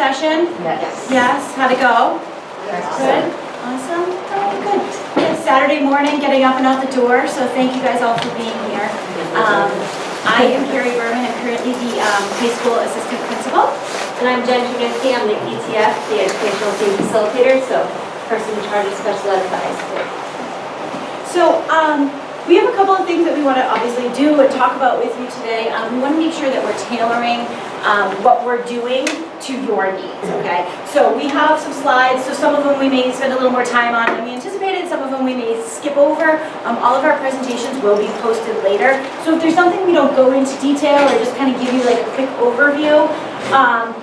session? Yes. Yes, how'd it go? Good? Awesome? Oh, good. It's Saturday morning, getting up and out the door, so thank you guys all for being here. I am Cari Berman, I'm currently the high school assistant principal. And I'm Chernisky, I'm the ETF, the educational team facilitator, so person in charge of special ed at the high school. So we have a couple of things that we want to obviously do and talk about with you today. We want to make sure that we're tailoring what we're doing to your needs, okay? So we have some slides, so some of them we may spend a little more time on than we anticipated, some of them we may skip over. All of our presentations will be posted later. So if there's something we don't go into detail or just kind of give you like a quick overview,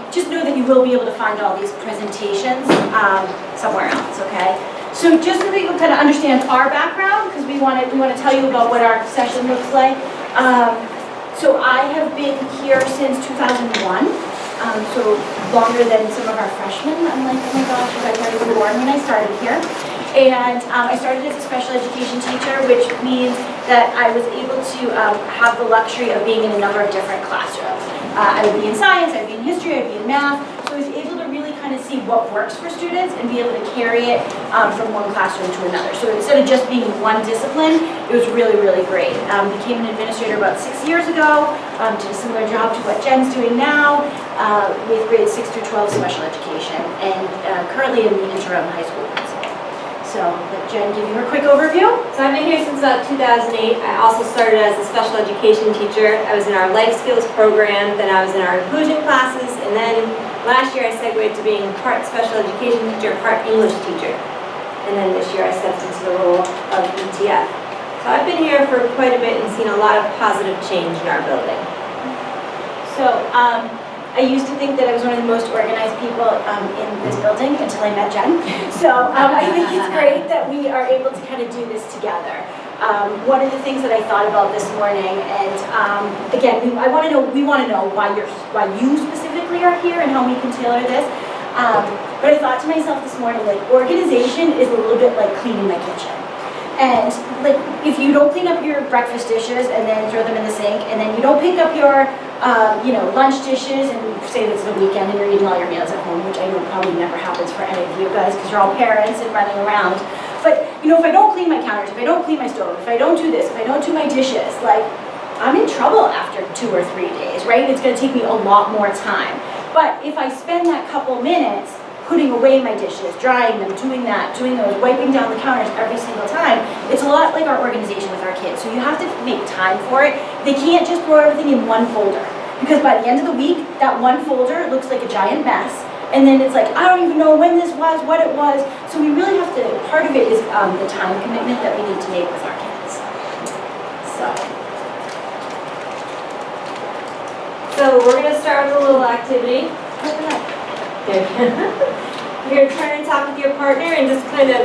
just know that you will be able to find all these presentations somewhere else, okay? So just so that you can kind of understand our background, because we want to tell you about what our session looks like. So I have been here since 2001, so longer than some of our freshmen. I'm like, oh my gosh, you guys weren't even born when I started here. And I started as a special education teacher, which means that I was able to have the luxury of being in a number of different classrooms. I would be in science, I would be in history, I would be in math. So I was able to really kind of see what works for students and be able to carry it from one classroom to another. So instead of just being one discipline, it was really, really great. Became an administrator about 6 years ago, did a similar job to what Jen's doing now with grades 6 through 12 special education, and currently in the interim high school principal. So let Jen give you her quick overview. So I've been here since about 2008. I also started as a special education teacher. I was in our life skills program, then I was in our inclusion classes, and then last year I segued to being part special education teacher, part English teacher. And then this year I stepped into the role of ETF. So I've been here for quite a bit and seen a lot of positive change in our building. So I used to think that I was one of the most organized people in this building until I met Jen. So I think it's great that we are able to kind of do this together. One of the things that I thought about this morning, and again, we want to know why you specifically are here and how we can tailor this. But I thought to myself this morning, like, organization is a little bit like cleaning my kitchen. And like, if you don't clean up your breakfast dishes and then throw them in the sink, and then you don't pick up your lunch dishes and say it's the weekend and you're eating all your meals at home, which I know probably never happens for any of you guys because you're all parents and running around. But if I don't clean my counters, if I don't clean my stove, if I don't do this, if I don't do my dishes, like, I'm in trouble after 2 or 3 days, right? It's going to take me a lot more time. But if I spend that couple minutes putting away my dishes, drying them, doing those, wiping down the counters every single time, it's a lot like our organization with our kids. So you have to make time for it. They can't just throw everything in one folder, because by the end of the week, that one folder looks like a giant mess. And then it's like, I don't even know when this was, what it was. So we really have to, part of it is the time commitment that we need to make with our kids. So we're going to start with a little activity. You're going to turn and talk with your partner and just kind of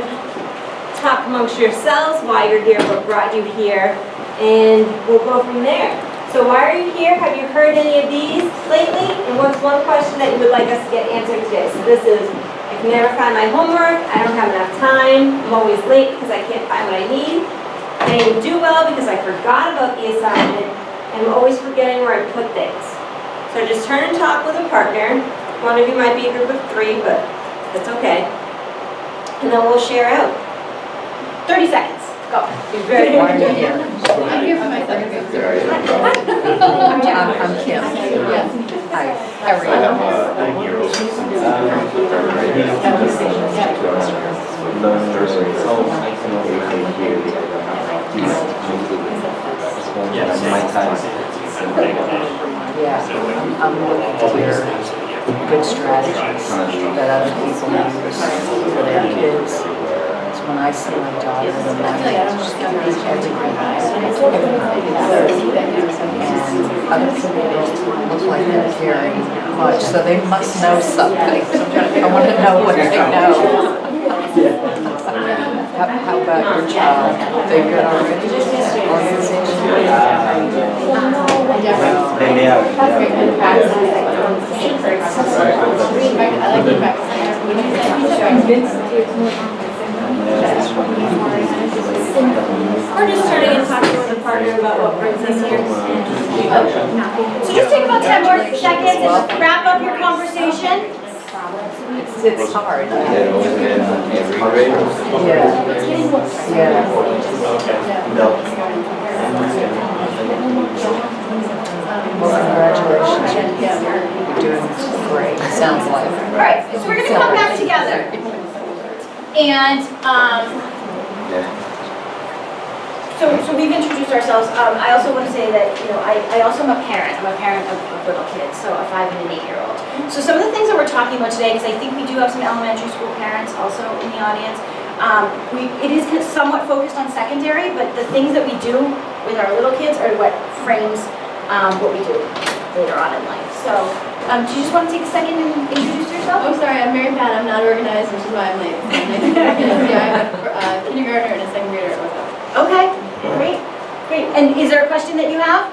talk amongst yourselves why you're here, what brought you here, and we'll go from there. So why are you here? Have you heard any of these lately? And what's one question that you would like us to get answered today? So this is, I can never find my homework, I don't have enough time, I'm always late because I can't find what I need, I didn't do well because I forgot about the assignment, and I'm always forgetting where I put things. So just turn and talk with a partner. One of you might be a group of 3, but that's okay. And then we'll share out. 30 seconds. Go. You're very Why are you here? I'm here for my second grade. I'm Kim. Hi, how are I have you? a year-old. Yeah, I'm looking to hear good strategies that other people use for their kids. So when I see my daughter, and other people don't look like they're very much, so they must know something. I want to know what they know. How about your child? They good already? Organization? We're just starting and talking with a partner about what brings us here. So just take about 10 more seconds and wrap up your conversation. it's hard. They're always in every grade. Yeah. It's getting worse. Yeah. Well, congratulations. You're doing great, sounds like. All right, so we're gonna come back together. And, so we've introduced ourselves. I also want to say that, you know, I also am a parent. I'm a parent of little kids, so a 5 and an 8-year-old. So some of the things that we're talking about today, because I think we do have some elementary school parents also in the audience, it is somewhat focused on secondary, but the things that we do with our little kids are what frames what we do later on in life. So, do you just want to take a second and introduce yourself? Oh, sorry, I'm Mary Pat. I'm not organized, which is why I'm late. Yeah, I'm a kindergartner and a second grader at Ortho. Okay, great, great. And is there a question that you have?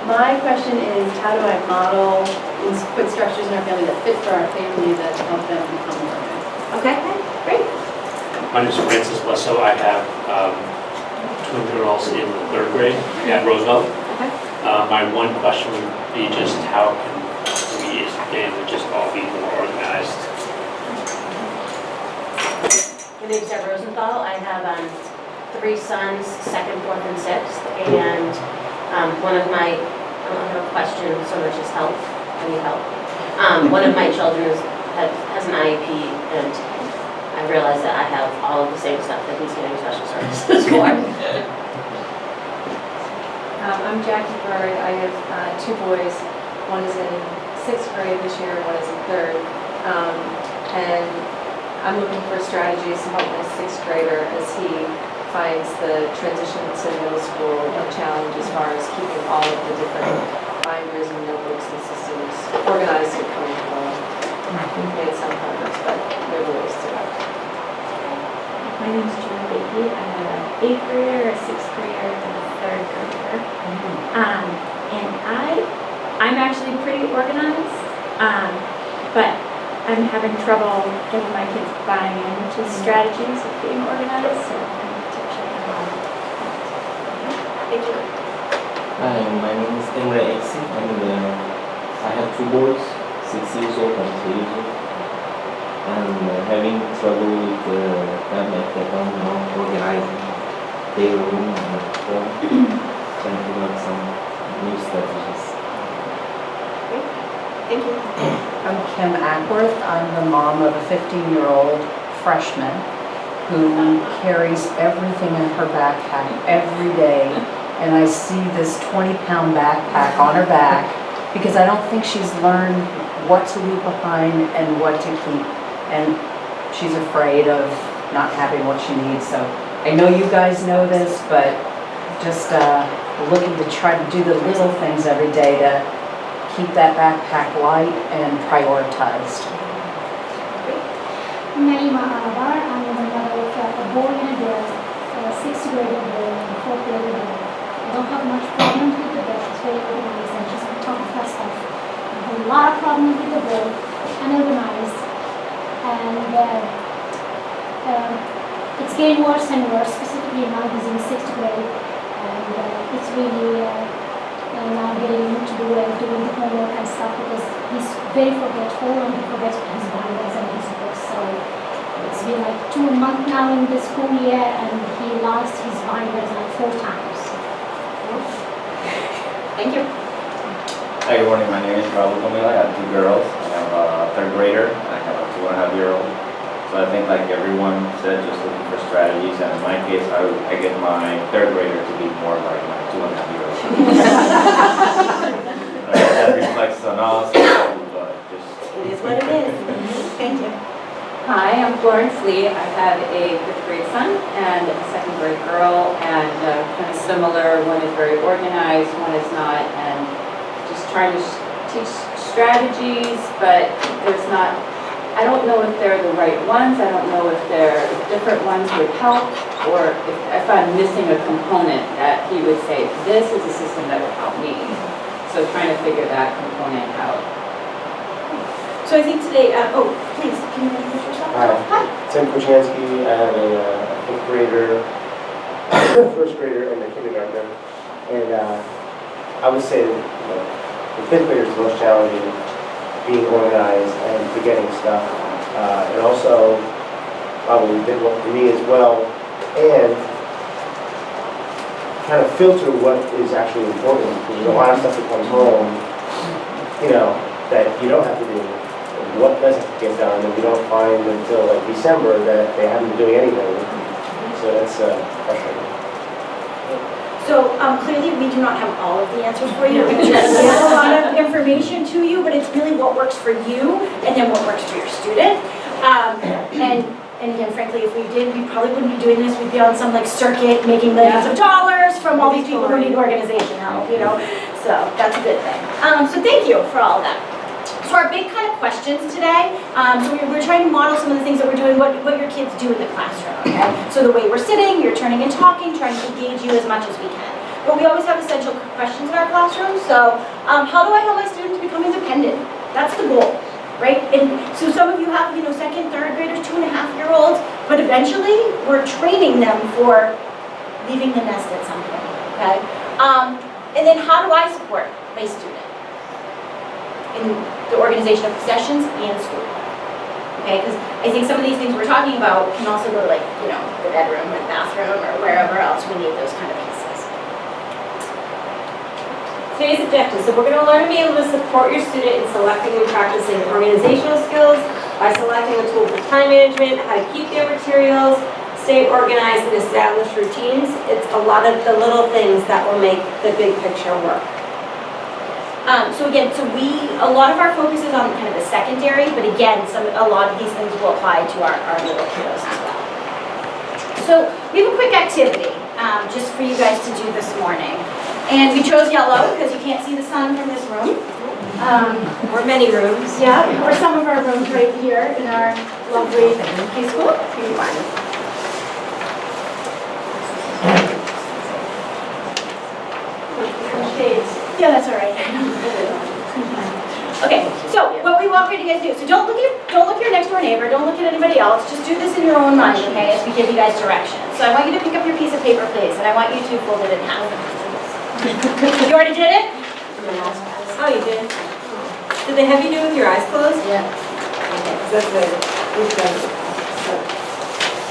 My question is, how do I model these quick structures in our family that fit for our family that help them become more organized? Okay, great. My name is Francis Lesso. I have twin girls in the 3rd grade at Roosevelt. Okay. My one question would be just how can we as a family just all be more organized? My name's Deb Rosenthal. I have 3 sons, 2nd, 4th, and 6th, and one of my, I don't have a question so much as help. I need help. One of my children has an IEP, and I realize that I have all of the same stuff that he's getting special services for. I'm Jackie Bird. I have 2 boys. One is in 6th grade this year, one is in 3rd. And I'm looking for strategies to help my 6th grader as he finds the transition to middle school a challenge as far as keeping all of the different binders and notebooks and systems organized and coming along. We've made some progress, but there are ways to go. My name is Julie Baby. I have an 8th grader, a 6th grader, and a 3rd grader. And I'm actually pretty organized, but I'm having trouble getting my kids buying into strategies of being organized, so I'm going to check them out. Thank you. Hi, my name is Emre Eksi, and I have 2 boys, 6 years old and 3 years old. And having trouble with them at the home, organizing their room and home, trying to learn some new strategies. Thank you. I'm Kim Ackworth. I'm the mom of a 15-year-old freshman who carries everything in her backpack every day. And I see this 20-pound backpack on her back because I don't think she's learned what to leave behind and what to keep. And she's afraid of not having what she needs. So I know you guys know this, but just looking to try to do the little things every day to keep that backpack light and prioritized. Naima Arabar, I'm the mother of a boy and a girl, a 6th grader boy and a 4th grader girl. I don't have much problems with the girl, she's very organized and she's on top of her stuff. I have a lot of problems with the boy, unorganized, and it's getting worse and worse, specifically now he's in 6th grade, and it's really now getting him to do and doing the homework and stuff because he's very forgetful and he forgets his binders and his books. So it's been like 2 months now in the school year and he lost his binders like 4 times. Thank you. Hi, good morning. My name is Raul Camila. I have 2 girls. I have a 3rd grader. I have a 2.5-year-old. So I think like everyone said, just looking for strategies. And in my case, I get my 3rd grader to be more like my 2.5-year-old. That reflects on us, but just... It is what it is. Thank you. Hi, I'm Florence Lee. I have a 5th grade son and a 2nd grade girl, and kind of similar. One is very organized, one is not, and just trying to teach strategies, but there's not, I don't know if they're the right ones. I don't know if different ones would help, or if I'm missing a component that he would say, this is a system that would help me. So trying to figure that component out. So I think today, oh, please, can you introduce yourself? Hi. Tim Chernisky. I have a 5th grader, 1st grader, and a kindergartner. And I would say, the 5th grader is the most challenging. being organized and forgetting stuff. And also probably did work for me as well. And kind of filter what is actually important. Because there's a lot of stuff that comes home, you know, that you don't have to do. What doesn't get done, and you don't find until like December that they haven't been doing anything. So that's frustrating. So clearly, we do not have all of the answers for you. We just give a lot of information to you, but it's really what works for you and then what works for your student. And again, frankly, if we did, we probably wouldn't be doing this. We'd be on some like circuit making millions of dollars from all these people who need organization help, you know? So that's a good thing. So thank you for all of that. So our big kind of questions today, so we're trying to model some of the things that we're doing, what your kids do in the classroom, okay? So the way we're sitting, you're turning and talking, trying to engage you as much as we can. But we always have essential questions in our classroom, so how do I help my students become independent? That's the goal, right? And so some of you have, you know, second, third graders, 2.5-year-olds, but eventually we're training them for leaving the nest at some point, okay? And then how do I support my student in the organization of sessions and school? Okay, because I think some of these things we're talking about can also go to like, you know, the bedroom or the bathroom or wherever else we need those kind of pieces. Today's objective, so we're going to learn to be able to support your student in selecting and practicing organizational skills by selecting a tool for time management, how to keep their materials, stay organized, and establish routines. It's a lot of the little things that will make the big picture work. So again, a lot of our focus is on kind of the secondary, but again, a lot of these things will apply to our little kiddos as well. So we have a quick activity just for you guys to do this morning. And we chose yellow because you can't see the sun from this room. Or many rooms. Yeah, or some of our rooms right here in our lovely high school. Yeah, that's all right. Okay, so what we want for you guys to do, so don't look at your next door neighbor, don't look at anybody else, just do this in your own mind, okay, as we give you guys directions. So I want you to pick up your piece of paper, please, and I want you to fold it in half. You already did it? Oh, you did? Did they have you do it with your eyes closed? Yeah. That's good.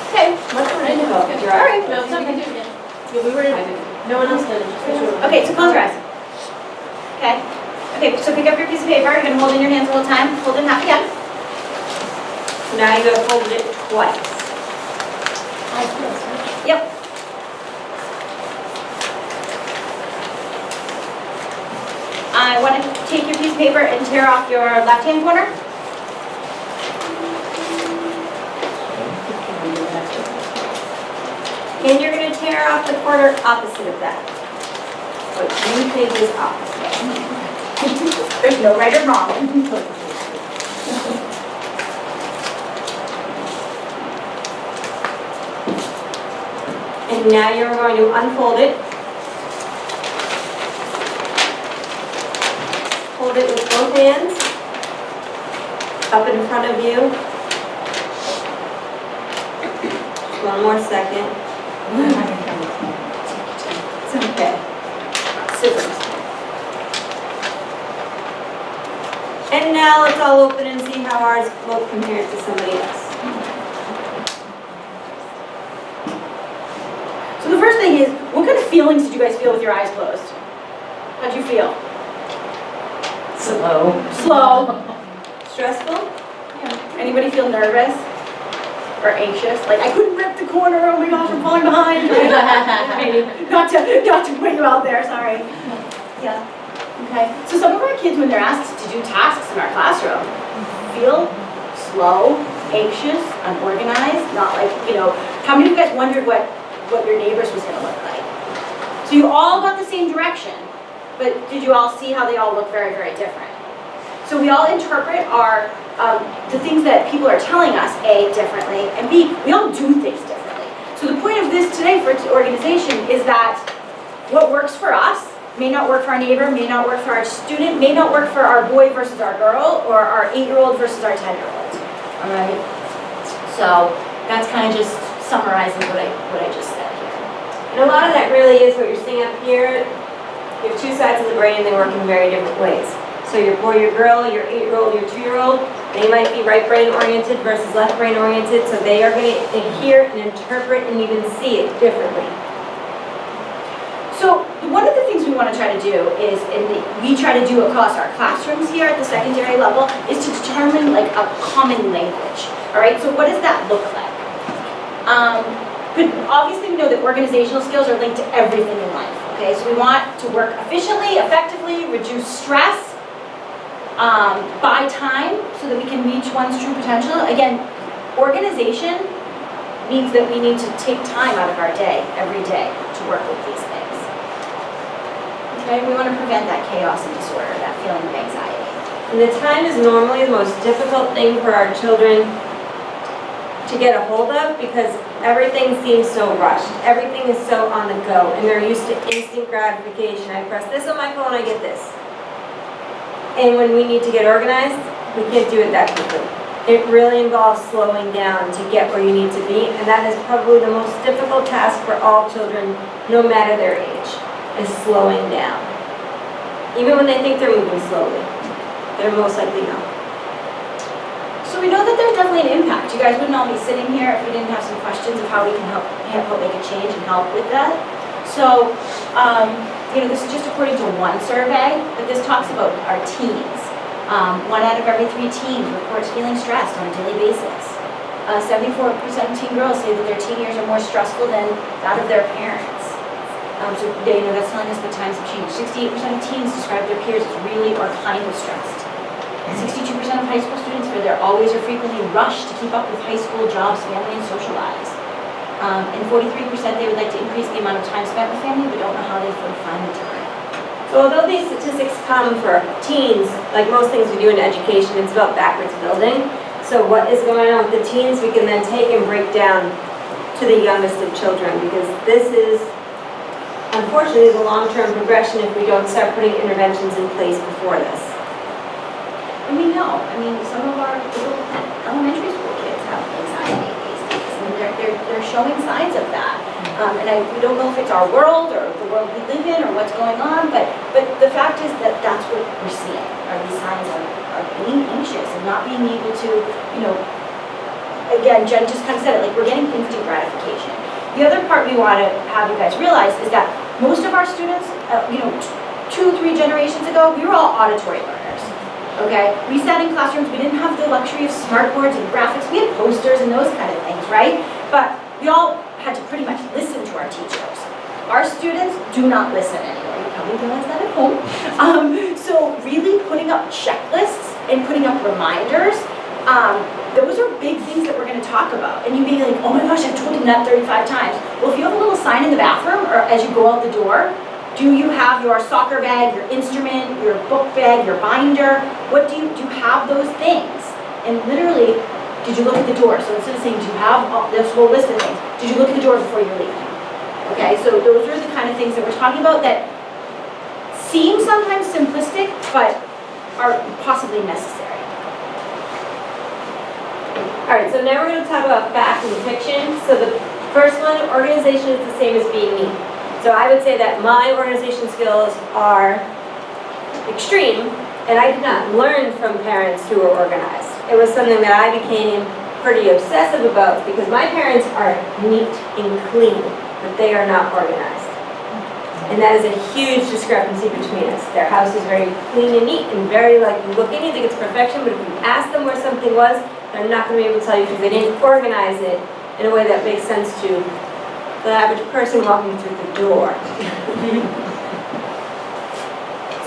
Okay. Much more difficult. All right. No, something different. No one else did it, just the two of them. Okay, so close your eyes. Okay. Okay, so pick up your piece of paper, you're gonna hold it in your hands the whole time, fold it in half again. So now you gotta fold it twice. Yep. I want to take your piece of paper and tear off your left-hand corner. And you're gonna tear off the corner opposite of that. What you think is opposite. There's no right or wrong. And now you're going to unfold it. Hold it with both hands up in front of you. Just one more second. It's okay. Scissors. And now let's all open and see how ours look compared to somebody else. So the first thing is, what kind of feelings did you guys feel with your eyes closed? How'd you feel? Slow. Stressful? Anybody feel nervous? Or anxious? Like, I couldn't rip the corner, oh my gosh, I'm falling behind. not to put you out there, sorry. Yeah. Okay. So some of our kids, when they're asked to do tasks in our classroom, feel slow, anxious, unorganized, not like, you know, how many of you guys wondered what your neighbors was going to look like? So you all got the same direction, but did you all see how they all look very, very different? So we all interpret the things that people are telling us, A, differently, and B, we all do things differently. So the point of this today for organization is that what works for us may not work for our neighbor, may not work for our student, may not work for our boy versus our girl, or our 8-year-old versus our 10-year-old. All right? So that's kind of just summarizing what I just said here. And a lot of that really is what you're seeing up here. You have two sides of the brain and they work in very different ways. So So your boy, your girl, your 8-year-old, your 2-year-old, they might be right brain oriented versus left brain oriented, so they are going to hear and interpret and even see it differently. So one of the things we want to try to do is, and we try to do across our classrooms here at the secondary level, is to determine like a common language. All right, so what does that look like? But obviously we know that organizational skills are linked to everything in life. Okay, so we want to work efficiently, effectively, reduce stress, buy time so that we can reach one's true potential. Again, organization means that we need to take time out of our day, every day, to work with these things. Okay, we want to prevent that chaos and disorder, that feeling of anxiety. And the time is normally the most difficult thing for our children to get a hold of because everything seems so rushed. Everything is so on the go, and they're used to instant gratification. I press this on my phone, I get this. And when we need to get organized, we can't do it that quickly. It really involves slowing down to get where you need to be, and that is probably the most difficult task for all children, no matter their age, is slowing down. Even when they think they're moving slowly, they're most likely not. So we know that there's definitely an impact. You guys wouldn't all be sitting here if we didn't have some questions of how we can help make a change and help with that. So, this is just according to one survey, but this talks about our teens. 1 out of every 3 teens reports feeling stressed on a daily basis. 74% of teen girls say that their teen years are more stressful than that of their parents. So that's telling us the times have changed. 68% of teens describe their peers as really or kind of stressed. 62% of high school students feel they're always or frequently rushed to keep up with high school, jobs, family, and social lives. And 43% they would like to increase the amount of time spent with family, but don't know how they would find the time. So although these statistics come for teens, like most things we do in education, it's about backwards building. So what is going on with the teens, we can then take and break down to the youngest of children, because this is, unfortunately, the long-term progression if we don't start putting interventions in place before this. And we know, some of our little elementary school kids have anxiety these days. They're showing signs of that. We don't know if it's our world or the world we live in or what's going on, but the fact is that that's what we're seeing, are these signs of being anxious and not being able to, again, Jen just kind of said it, like we're getting instant gratification. The other part we want to have you guys realize is that most of our students, 2-3 generations ago, we were all auditory learners. Okay, we sat in classrooms, we didn't have the luxury of smartboards and graphics, we had posters and those kind of things, right? But we all had to pretty much listen to our teachers. Our students do not listen anymore, you probably realize that at home. So really putting up checklists and putting up reminders, those are big things that we're going to talk about. And you may be like, oh my gosh, I've told him that 35 times. Well, if you have a little sign in the bathroom or as you go out the door, do you have your soccer bag, your instrument, your book bag, your binder? What do you have those things? And literally, did you look at the door? So instead of saying, do you have this whole list of things, did you look at the door before you're leaving? Okay, so those are the kind of things that we're talking about that seem sometimes simplistic, but are possibly necessary. All right, so now we're going to talk about fact and fiction. So the first one, organization is the same as being me. So I would say that my organization skills are extreme, and I did not learn from parents who were organized. It was something that I became pretty obsessive about because my parents are neat and clean, but they are not organized. And that is a huge discrepancy between us. Their house is very clean and neat and very, like, you look in, you think it's perfection, but if you ask them where something was, they're not going to be able to tell you because they didn't organize it in a way that makes sense to the average person walking through the door.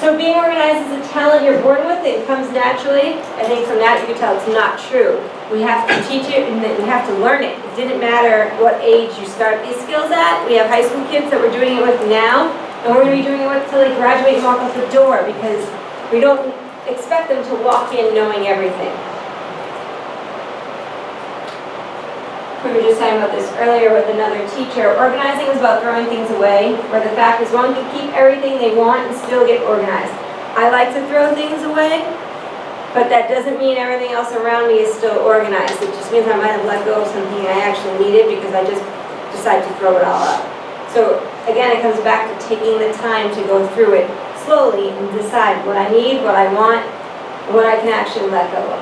So being organized is a talent you're born with, it comes naturally. I think from that you can tell it's not true. We have to teach it and we have to learn it. It didn't matter what age you start these skills at. We have high school kids that we're doing it with now, and we're going to be doing it with until they graduate and walk out the door because we don't expect them to walk in knowing everything. We were just talking about this earlier with another teacher. Organizing is about throwing things away, where the fact is one can keep everything they want and still get organized. I like to throw things away, but that doesn't mean everything else around me is still organized. It just means I might have let go of something I actually needed because I just decided to throw it all out. So again, it comes back to taking the time to go through it slowly and decide what I need, what I want, what I can actually let go of.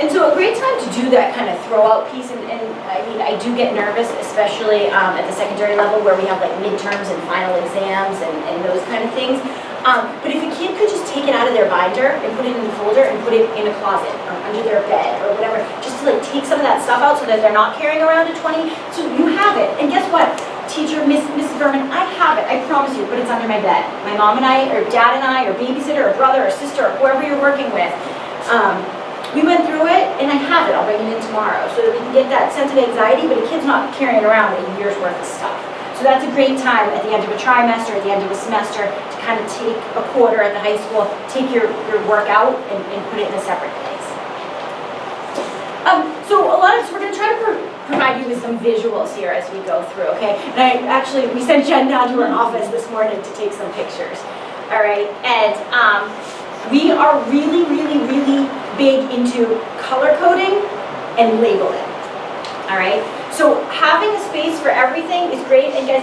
And so a great time to do that kind of throw out piece, and I mean, I do get nervous, especially at the secondary level where we have like midterms and final exams and those kind of things. But if a kid could just take it out of their binder and put it in the folder and put it in a closet or under their bed or whatever, just to like take some of that stuff out so that they're not carrying around a 20, so you have it. And guess what? Teacher, Mrs. Berman, I have it, I promise you, but it's under my bed. My mom and I, or dad and I, or babysitter, or brother, or sister, or whoever you're working with, we went through it, and I have it. I'll bring it in tomorrow so that we can get that sense of anxiety, but a kid's not carrying around a year's worth of stuff. So that's a great time at the end of a trimester, at the end of a semester, to kind of take a quarter at the high school, take your work out and put it in a separate place. So a lot of, so we're going to try to provide you with some visuals here as we go through, okay? And we sent Jen down to her office this morning to take some pictures, all right? And we are really, really, really big into color coding and labeling, all right? So having a space for everything is great, and guys,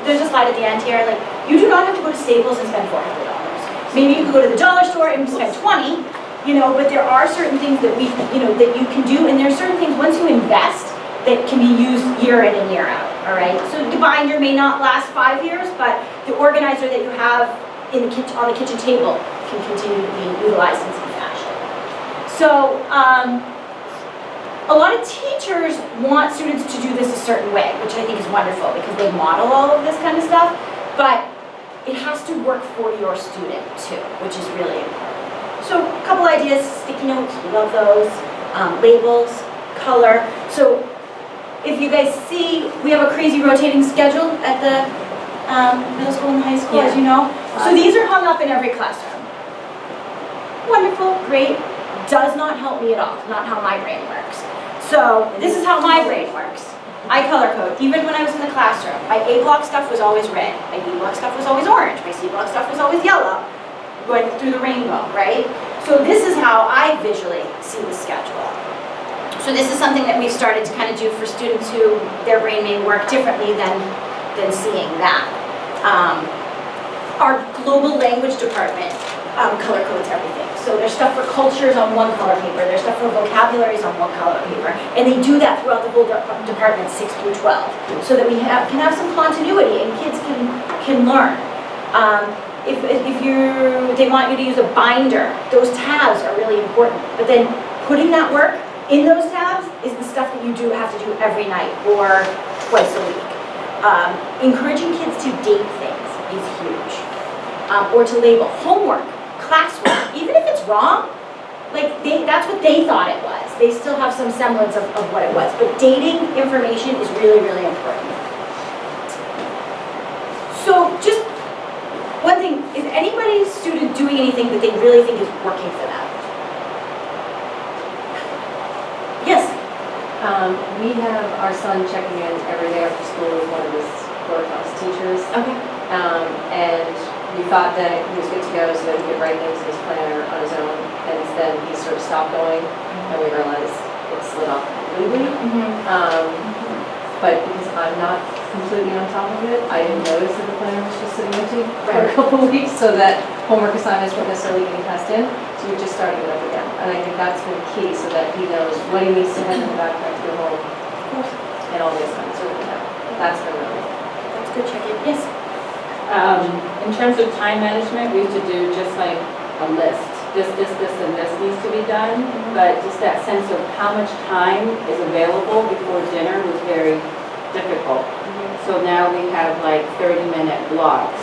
there's a slide at the end here, like, you do not have to go to Staples and spend $400. Maybe you can go to the dollar store and spend $20, but there are certain things that that you can do, and there are certain things, once you invest, that can be used year in and year out, all right? So the binder may not last 5 years, but the organizer that you have on the kitchen table can continue to be utilized in some fashion. So a lot of teachers want students to do this a certain way, which I think is wonderful because they model all of this kind of stuff, but it has to work for your student too, which is really important. So a couple ideas, sticky notes, we love those, labels, color. So if you guys see, we have a crazy rotating schedule at the middle school and high school, as you know. So these are hung up in every classroom. Wonderful, great, does not help me at all, not how my brain works. So this is how my brain works. I color code, even when I was in the classroom. My A block stuff was always red, my B block stuff was always orange, my C block stuff was always yellow, going through the rainbow, right? So this is how I visually see the schedule. So this is something that we've started to kind of do for students who their brain may work differently than seeing that. Our global language department color codes everything. So there's stuff for cultures on one color paper, there's stuff for vocabularies on one color paper, and they do that throughout the whole department, 6 through 12, so that we can have some continuity and kids can learn. If they want you to use a binder, those tabs are really important, but then putting that work in those tabs is the stuff that you have to do every night or twice a week. Encouraging kids to date things is huge. Or to label homework, classwork, even if it's wrong, like that's what they thought it was. They still have some semblance of what it was. But dating information is really, really important. So just one thing, is anybody's student doing anything that they really think is working for them? Yes? We have our son checking in every day after school with one of his workhouse teachers. Okay. And we thought that he was good to go so that he could write things in his planner on his own. And then he sort of stopped going, and we realized it slid off completely. But because I'm not completely on top of it, I didn't notice that the planner was just sitting empty for a couple of weeks, so that homework assignments weren't necessarily getting passed in. So we're just starting it up again. And I think that's been key, so that he knows what he needs to have in the backpack to go home. And all the assignments are written out. That's been really good. That's good check-in. Yes? In terms of time management, we used to do just like a list. This, and this needs to be done. But just that sense of how much time is available before dinner was very difficult. So now we have like 30-minute blocks.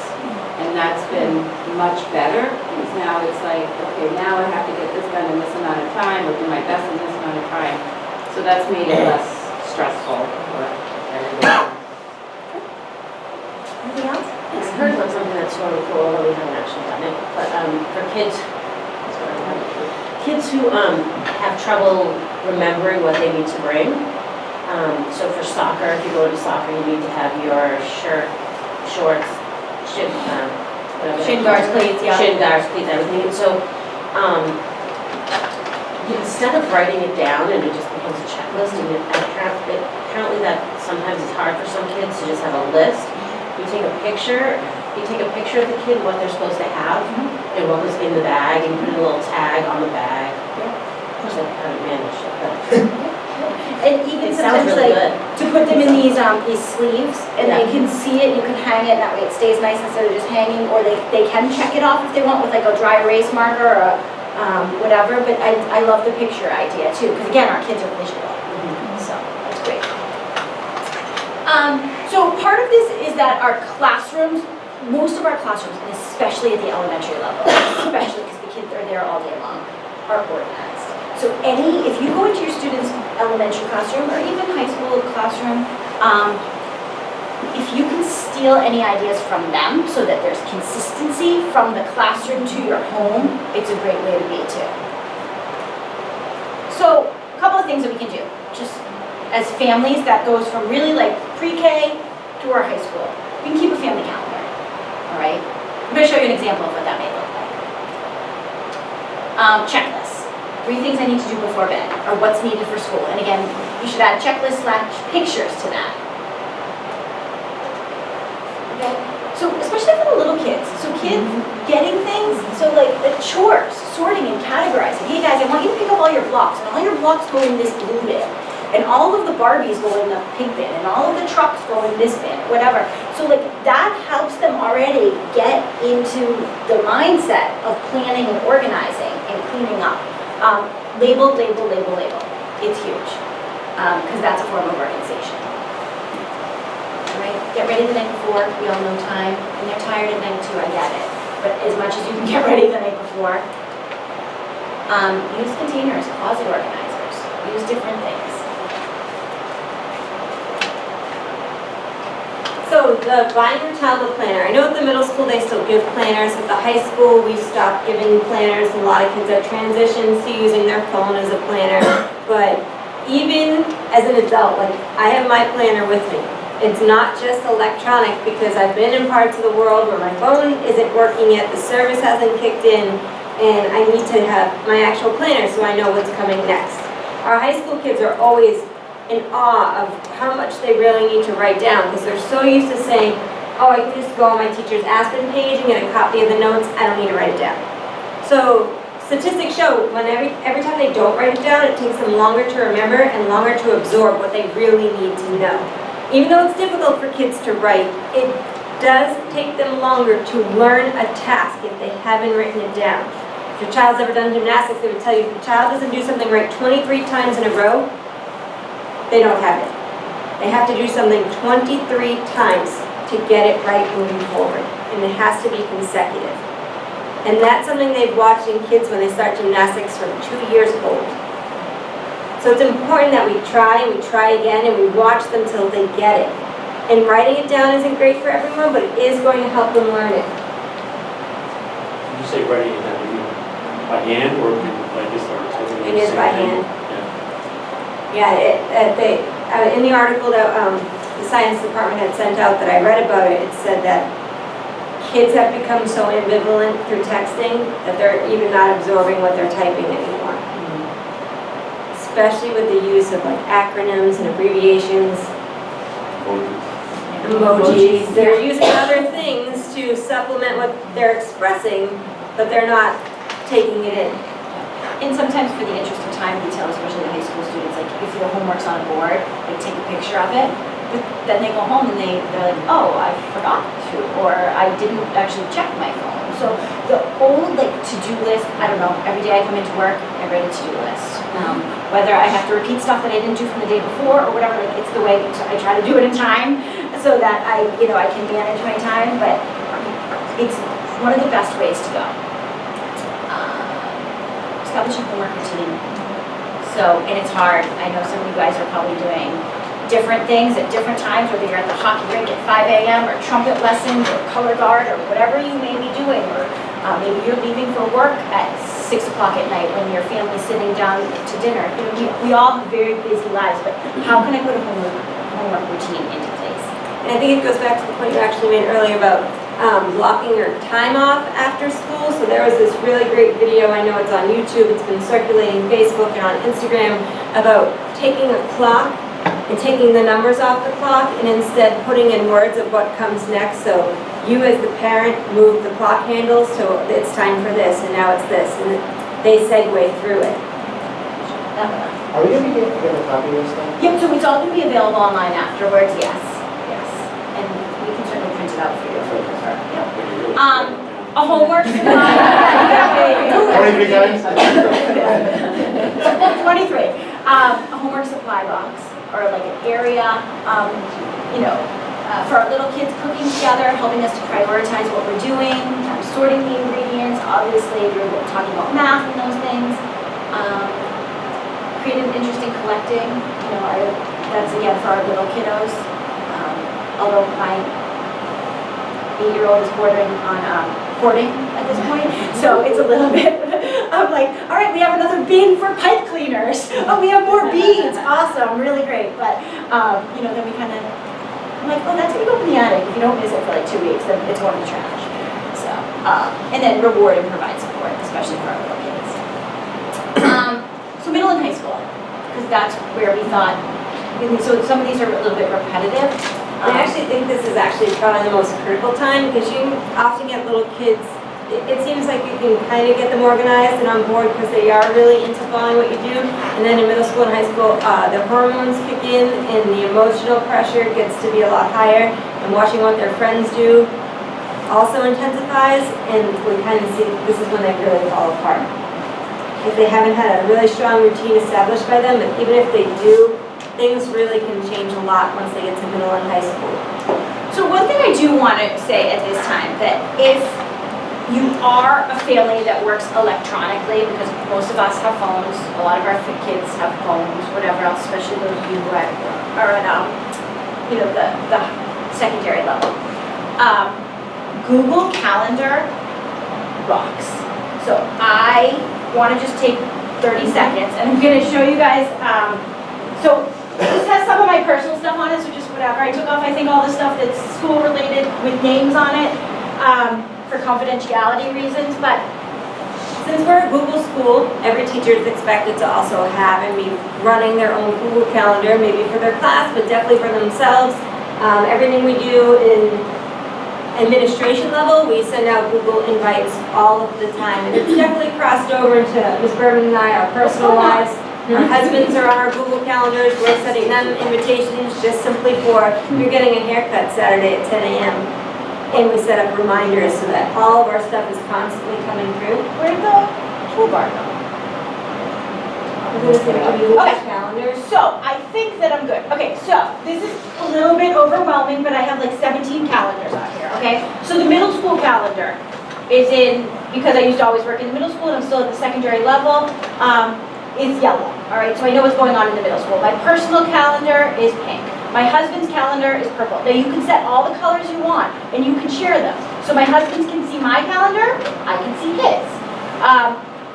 And that's been much better, because now it's like, okay, now I have to get this done in this amount of time, or do my best in this amount of time. So that's made it less stressful for everybody. Anything else? I heard about something that's sort of cool, although we haven't actually done it, but for kids who have trouble remembering what they need to bring. So for soccer, if you go to soccer, you need to have your shirt, shorts, shin guards, cleats, everything. And so instead of writing it down and it just becomes a checklist, and apparently that sometimes is hard for some kids to just have a list. You take a picture You take a picture of the kid, what they're supposed to have, and what was in the bag, and you put a little tag on the bag. Of course, I haven't managed it, but And even it sounds sometimes really like, good. to put them in these sleeves, and they Yeah. can see it, you can hang it, that way it stays nice instead of just hanging, or they can check it off if they want with like a dry erase marker or a, whatever, but I love the picture idea too, because again, our kids are visual, so that's great. So part of this is that our classrooms, most of our classrooms, and especially at the elementary level, especially because the kids are there all day long, are organized. So if you go into your student's elementary classroom or even high school classroom, if you can steal any ideas from them so that there's consistency from the classroom to your home, it's a great way to be too. So a couple of things that we can do, just as families, that goes from really like pre-K to our high school. We can keep a family calendar, all right? I'm going to show you an example of what that may look like. Checklists. 3 things I need to do before bed, or what's needed for school. And again, you should add checklists/pictures to that. Okay? So especially for the little kids. So kids getting things, so like the chores, sorting and categorizing. Hey guys, I want you to pick up all your blocks, and all your blocks go in this blue bin. And all of the Barbies go in the pink bin, and all of the trucks go in this bin, whatever. So like that helps them already get into the mindset of planning and organizing and cleaning up. Label, label, label, label. It's huge, because that's a form of organization. All right, get ready the night before. We all know time, and they're tired at night too, I get it. But as much as you can get ready the night before. Use containers, closet organizers, use different things. So the buying your child a planner, I know at the middle school they still give planners, at the high school we stopped giving planners, and a lot of kids have transitioned to using their phone as a planner, but even as an adult, like I have my planner with me. It's not just electronic, because I've been in parts of the world where my phone isn't working yet, the service hasn't kicked in, and I need to have my actual planner so I know what's coming next. Our high school kids are always in awe of how much they really need to write down, because they're so used to saying, oh, I can just go on my teacher's Aspen page and get a copy of the notes, I don't need to write it down. So statistics show when every time they don't write it down, it takes them longer to remember and longer to absorb what they really need to know. Even though it's difficult for kids to write, it does take them longer to learn a task if they haven't written it down. If your child's ever done gymnastics, they would tell you if your child doesn't do something right 23 times in a row, they don't have it. They have to do something 23 times to get it right moving forward, and it has to be consecutive. And that's something they've watched in kids when they start gymnastics from 2 years old. So it's important that we try and we try again and we watch them till they get it. And writing it down isn't great for everyone, but it is going to help them learn it. Did you say writing it down, you mean by hand or like this or something? It is by hand. Yeah, in the article that the science department had sent out that I read about it, it said that kids have become so ambivalent through texting that they're even not absorbing what they're typing anymore. Especially with the use of like acronyms and abbreviations, emojis. They're using other things to supplement what they're expressing, but they're not taking it in. And sometimes for the interest of time, we tell especially the high school students, like if your homework's on a board, like take a picture of it. But then they go home and they're like, oh, I forgot to, or I didn't actually check my phone. So the old like to-do list, I don't know, every day I come into work, I write a to-do list. Whether I have to repeat stuff that I didn't do from the day before or whatever, like it's the way I try to do it in time so that I can manage my time, but it's one of the best ways to go. Establish a homework routine. So, and it's hard. I know some of you guys are probably doing different things at different times, whether you're at the hockey rink at 5 a.m. or trumpet lessons or color guard or whatever you may be doing, or maybe you're leaving for work at 6 o'clock at night when your family's sitting down to dinner. We all have very busy lives, but how can I put a homework routine into place? And I think it goes back to the point you actually made earlier about blocking your time off after school. So there was this really great video, I know it's on YouTube, it's been circulating Facebook and on Instagram, about taking a clock and taking the numbers off the clock and instead putting in words of what comes next. So you as the parent move the clock handles, so it's time for this, and now it's this, and they segue through it. Are we gonna get a copy of this stuff? Yep, so it's all gonna be available online afterwards, yes, yes. And we can certainly print it out for you if you prefer. Yep. A homework supply. 23 times? 23. A homework supply box, or like an area, for our little kids cooking together, helping us to prioritize what we're doing, sorting the ingredients. Obviously, we're talking about math and those things. Creative, interesting collecting. That's again for our little kiddos. Although my 8-year-old is bordering on hoarding at this point, so it's a little bit. I'm like, all right, we have another bin for pipe cleaners. Oh, we have more beads. Awesome, really great. But then we kind of, I'm like, oh, that's gonna go in the attic. If you don't miss it for like 2 weeks, then it's going in the trash. So, and then reward and provide support, especially for our little kids. So middle and high school, because that's where we thought. So some of these are a little bit repetitive. I actually think this is actually probably the most critical time, because you often get little kids, it seems like you can kind of get them organized and on board because they are really into following what you do. And then in middle school and high school, the hormones kick in and the emotional pressure gets to be a lot higher. And watching what their friends do also intensifies, and we kind of see this is when they really fall apart. If they haven't had a really strong routine established by them, but even if they do, things really can change a lot once they get to middle and high school. So one thing I do want to say at this time, that if you are a family that works electronically, because most of us have phones, a lot of our kids have phones, whatever else, especially those of you who are at the secondary level. Google Calendar rocks. So I want to just take 30 seconds, and I'm going to show you guys. So this has some of my personal stuff on it, so just whatever. I took off, I think, all the stuff that's school related with names on it for confidentiality reasons, but since we're a Google school, every teacher is expected to also have and be running their own Google Calendar, maybe for their class, but definitely for themselves. Everything we do in administration level, we send out Google invites all of the time, and it's definitely crossed over into Ms. Berman and I, our personal lives. Our husbands are on our Google calendars. We're sending them invitations just simply for, you're getting a haircut Saturday at 10 a.m. And we set up reminders so that all of our stuff is constantly coming through. Where'd the toolbar go? We're going to set up Google Okay. calendars. So I think that I'm good. Okay, so this is a little bit overwhelming, but I have like 17 calendars out here, okay? So the middle school calendar is in, because I used to always work in the middle school and I'm still at the secondary level, is yellow, all right? So I know what's going on in the middle school. My personal calendar is pink. My husband's calendar is purple. Now you can set all the colors you want and you can share them. So my husband can see my calendar, I can see his.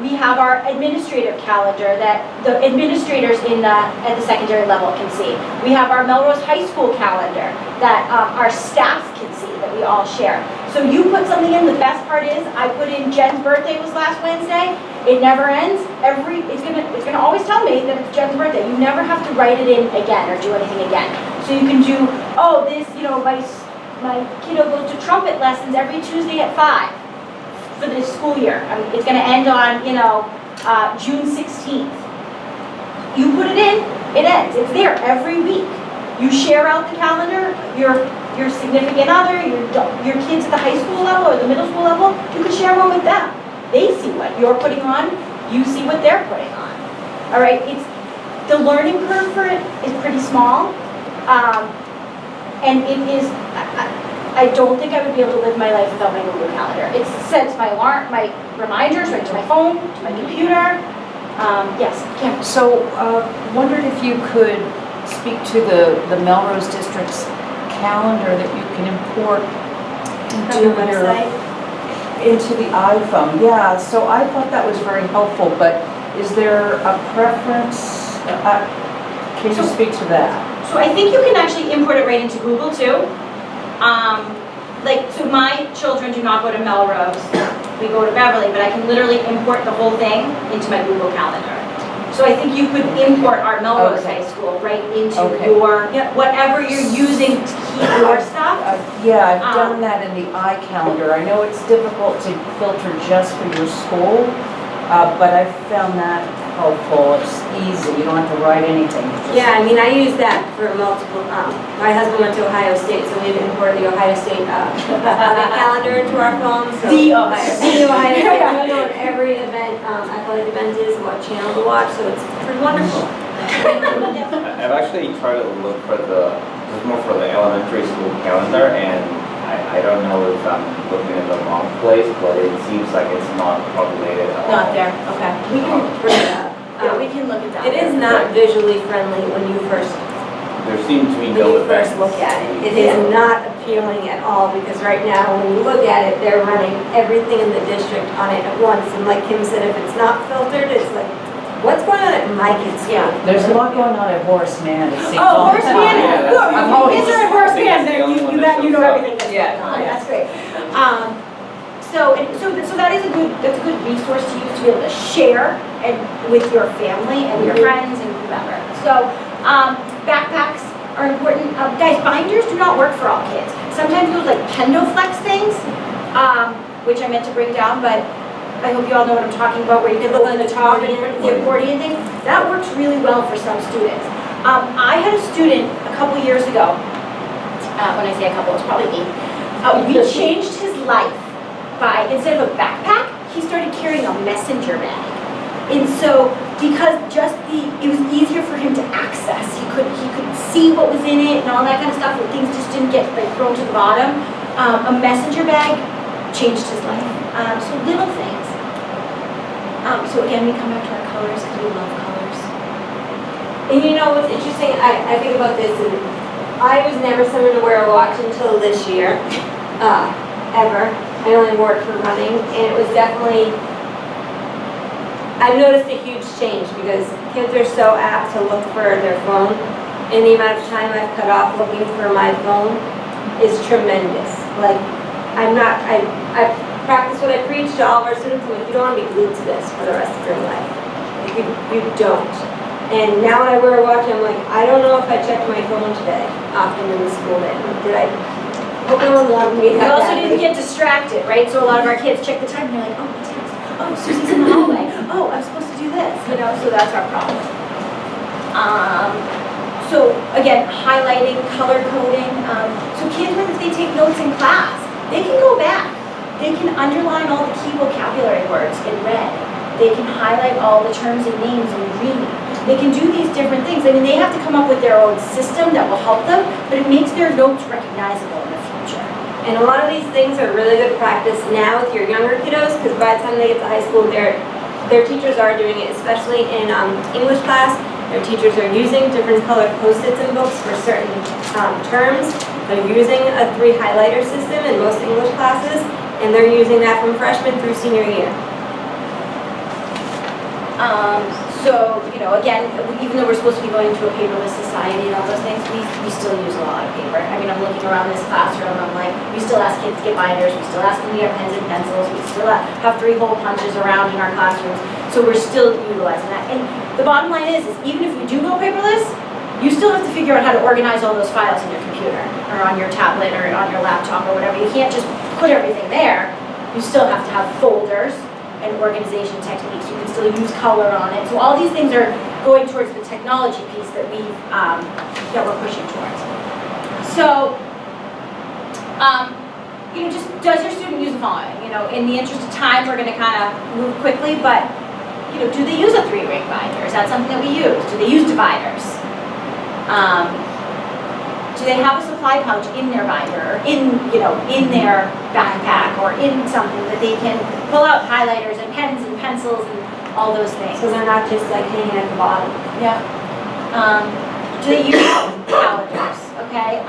We have our administrative calendar that the administrators at the secondary level can see. We have our Melrose High School calendar that our staff can see, that we all share. So you put something in, the best part is, I put in Jen's birthday was last Wednesday. It never ends. It's gonna always tell me that it's Jen's birthday. You never have to write it in again or do anything again. So you can do, my kiddo goes to trumpet lessons every Tuesday at 5 for this school year. It's gonna end on, June 16th. You put it in, it ends. It's there every week. You share out the calendar, your significant other, your kids at the high school level or the middle school level, you can share one with them. They see what you're putting on, you see what they're putting on. All right, the learning curve for it is pretty small. And it is, I don't think I would be able to live my life without my Google Calendar. It sends my reminders right to my phone, to my computer. Yes, Kim. So, wondered if you could speak to the Melrose District's calendar that you can import into the iPhone. Yeah, so I thought that was very helpful, but is there a preference? Can you speak to that? So I think you can actually import it right into Google too. So my children do not go to Melrose, we go to Beverly, but I can literally import the whole thing into my Google Calendar. So I think you could import our Melrose High School right into your, whatever you're using to keep your stuff. Yeah, I've done that in the iCalendar. I know it's difficult to filter just for your school, but I've found that helpful. It's easy, you don't have to write anything. Yeah, I mean, I use that for multiple, my husband went to Ohio State, so we imported the Ohio State calendar into our phones. So The Ohio State. The Ohio State, I know what every event, athletic event is, what channel to watch, so it's pretty wonderful. I've actually tried to look for just more for the elementary school calendar, and I don't know if I'm looking in the wrong place, but it seems like it's not populated at all. Not there, okay. We can bring it up. Yeah, we can look at that. It is not visually friendly when you first There seems to be no events. look at it. It is not appealing at all, because right now, when you look at it, they're running everything in the district on it at once. And like Kim said, if it's not filtered, it's like, what's going on at my kids' school? Yeah. There's a lot going on at Horace Mann. It seems Oh, all the Horace time. Mann, Yeah, look, that's- I'm if always- kids are at Horace Mann, then you know everything that's Yeah. going on, that's great. So that is that's a good resource to use to be able to share and with your family and your friends and whoever. So, backpacks are important. Guys, binders do not work for all kids. Sometimes those like PendoFlex things, which I meant to bring down, but I hope you all know what I'm talking about, where you can look on the top and the accordion thing. That works really well for some students. I had a student a couple years ago, when I say a couple, it was probably 8. We changed his life by, instead of a backpack, he started carrying a messenger bag. And so, because it was easier for him to access. He could see what was in it and all that kind of stuff, and things just didn't get like thrown to the bottom. A messenger bag changed his life. So little things. So again, we come back to our colors because we love colors. And you know what's interesting, I think about this, and I was never someone to wear a watch until this year, ever. I only wore it for running, and it was definitely, I've noticed a huge change because kids are so apt to look for their phone, and the amount of time I've cut off looking for my phone is tremendous. Like, I practice what I preach to all of our students, and you don't want to be glued to this for the rest of your life. Like, you don't. And now when I wear a watch, I'm like, I don't know if I checked my phone today, often in the school day. Did I? Hope no one loved me. We also didn't get distracted, right? So a lot of our kids check the time and they're like, oh, what's next? Oh, Susie's in the hallway. Oh, I'm supposed to do this, so that's our problem. So again, highlighting, color coding. So kids, when they take notes in class, they can go back. They can underline all the key vocabulary words in red. They can highlight all the terms and names in green. They can do these different things. I mean, they have to come up with their own system that will help them, but it makes their notes recognizable in the future. And a lot of these things are really good practice now with your younger kiddos, because by the time they get to high school, their teachers are doing it, especially in English class. Their teachers are using different colored Post-its in books for certain terms. They're using a 3 highlighter system in most English classes, and they're using that from freshman through senior year. So, again, even though we're supposed to be going to a paperless society and all those things, we still use a lot of paper. I mean, I'm looking around this classroom, I'm like, we still ask kids to get binders, we still ask them to get pens and pencils, we still have 3-hole punches around in our classrooms, so we're still utilizing that. And the bottom line is even if we do go paperless, you still have to figure out how to organize all those files in your computer, or on your tablet, or on your laptop, or whatever. You can't just put everything there. You still have to have folders and organization techniques. You can still use color on it. So all these things are going towards the technology piece that we're pushing towards. So, just does your student use the following? In the interest of time, we're going to kind of move quickly, but do they use a 3-ring binder? Is that something that we use? Do they use dividers? Do they have a supply pouch in their binder, or in their backpack, or in something that they can pull out highlighters and pens and pencils and all those things? So they're not just like hanging at the bottom. Yeah. Do they use calendars? Okay.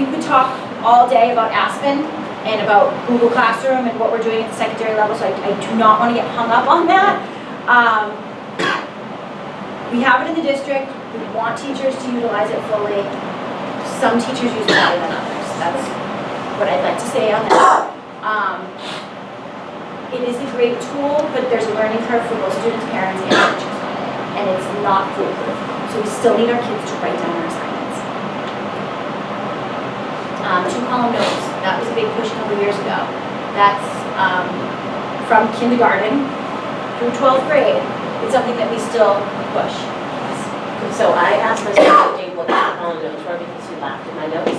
We could talk all day about Aspen and about Google Classroom and what we're doing at the secondary level, so I do not want to get hung up on that. We have it in the district. We want teachers to utilize it fully. Some teachers use it better than others. That's what I'd like to say on that. It is a great tool, but there's a learning curve for both students, parents, and teachers on it. And it's not foolproof. So we still need our kids to write down our assignments. big push a couple years ago. That's from kindergarten through 12th grade. It's something that we still push. So I asked my son Dave what the two column notes were because he laughed at my notes.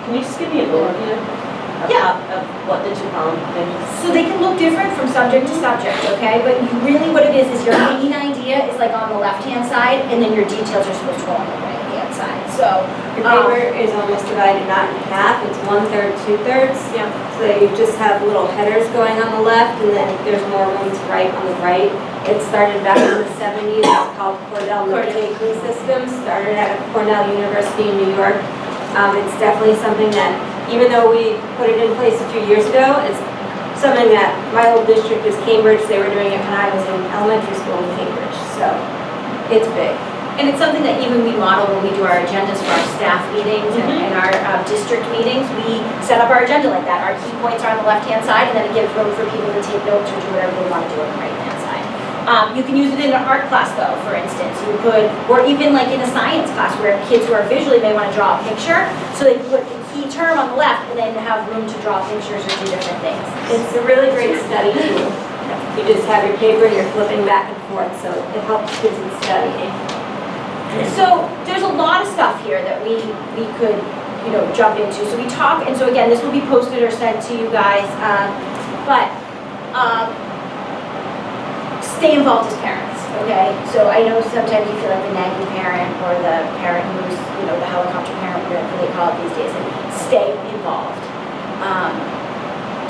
Can you just give me an overview of what the two column things? So they can look different from subject to subject, okay? But really what it is your main idea is like on the left-hand side, and then your details are supposed to go on the right-hand side. So Your paper is almost divided not in half, it's 1/3, 2/3. Yeah. So you just have little headers going on the left, and then there's more room to write on the right. It started back in the 70s, it's called Cornell Note-taking system, started at Cornell University in New York. It's definitely something that, even though we put it in place a few years ago, it's something that my old district is Cambridge, they were doing it when I was in elementary school in Cambridge, so it's big. And it's something that even we model when we do our agendas for our staff meetings and our district meetings. We set up our agenda like that. Our key points are on the left-hand side, and then it gives room for people to take notes or do whatever they want to do on the right-hand side. You can use it in an art class though, for instance. You could, or even like in a science class where kids who are visually may want to draw a picture, so they can put the key term on the left and then have room to draw pictures or do different things. It's a really great study tool. You just have your paper and you're flipping back and forth, so it helps kids in studying. So there's a lot of stuff here that we could, jump into. So we talk, and so again, this will be posted or sent to you guys, but stay involved as parents, okay? So I know sometimes you feel like the naggy parent or the parent who's, the helicopter parent, whatever they call it these days, and stay involved.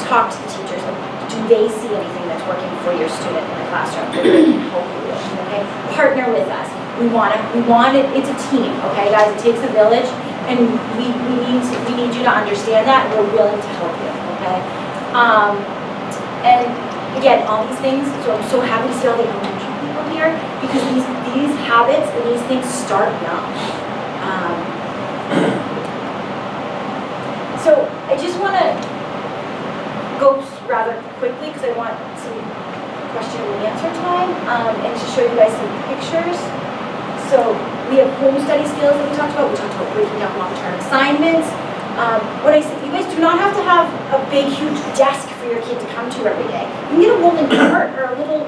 Talk to the teachers. Do they see anything that's working for your student in the classroom? Hopefully, okay? Partner with us. We want it, it's a team, okay, guys? It takes a village, and we need you to understand that, and we're willing to help you, okay? And again, all these things, so I'm so happy to see all the elementary people here, because these habits and these things start young. So I just want to go rather quickly, because I want some question and answer time, and to show you guys some pictures. So we have home study skills that we talked about. We talked about breaking down long-term assignments. What I said, you guys do not have to have a big, huge desk for your kid to come to every day. You can get a rolling cart or a little